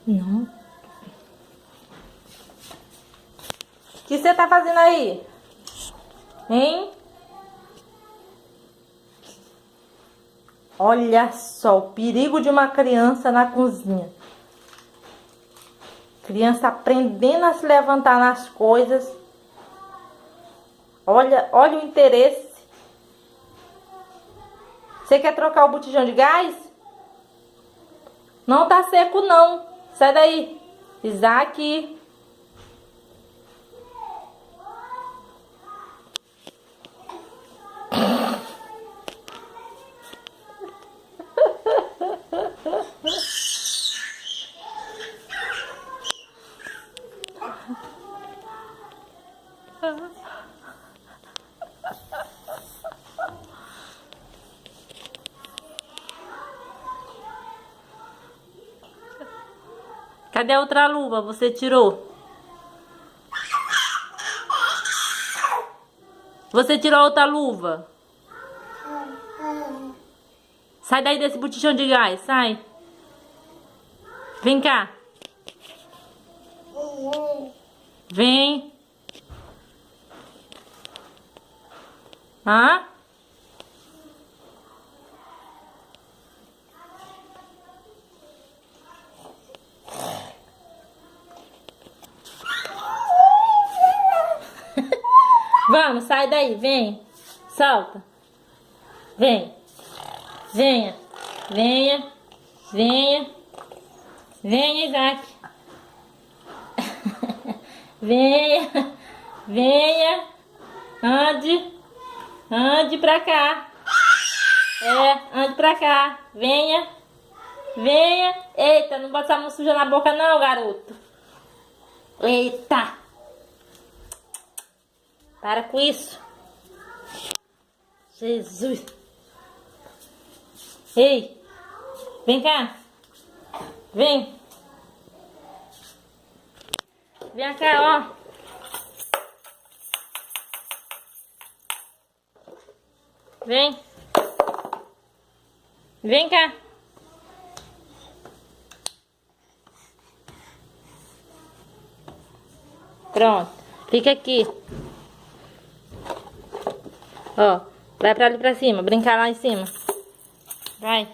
Não. O que você tá fazendo aí? Hein? Olha só o perigo de uma criança na cozinha. Criança aprendendo a se levantar nas coisas. Olha o interesse. Você quer trocar o botijão de gás? Não tá seco não. Sai daí. Isaac. Cadê a outra luva? Você tirou? Você tirou a outra luva? Sai daí desse botijão de gás, sai. Vem cá. Vem. Hã? Vamos, sai daí, vem. Solta. Vem. Venha. Venha. Venha. Venha, Isaac. Venha. Venha. Ande. Ande pra cá. Ande pra cá. Venha. Venha. Eita, não bota essa mão suja na boca não, garoto. Eita. Para com isso. Jesus. Ei. Vem cá. Vem. Vem cá, ó. Vem. Vem cá. Pronto. Fica aqui. Ó. Vai pra ali pra cima. Brincar lá em cima. Vai.